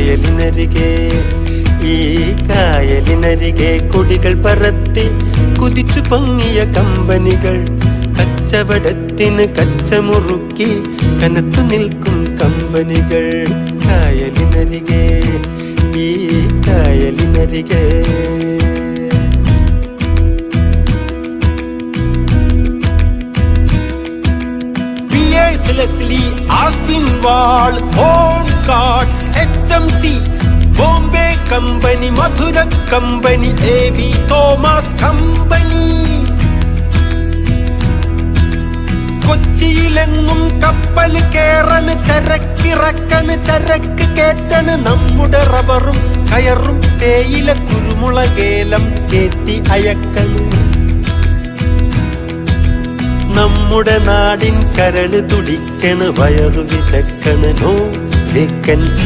കായലിനരികെ ഈ കായലിനരികെ കൊടികൾ പറത്തി കുതിച്ചു പൊങ്ങിയ കമ്പനികൾ കച്ചവടത്തിന് കച്ചമുറുക്കി കനത്തു നിൽക്കും കമ്പനികൾ കായലിനരികെ ഈ കായലിനരികെ Leslie, Aspinwall, Honcard, HMC, Bombay Company, Mathura Company, A.B. Thomas Company. കൊച്ചിയിലെങ്ങും കപ്പൽ കേറണ് ചരക്കിറക്കണ് ചരക്ക് കേറ്റണ് നമ്മുടെ റബ്ബറും കയറും തേയില കുരുമുളകേലം കേറ്റി അയക്കണ് നമ്മുടെ നാടിൻ കരള് തുടിക്കണ് വയറു വിശക്കണ് നോ വേക്കൻസി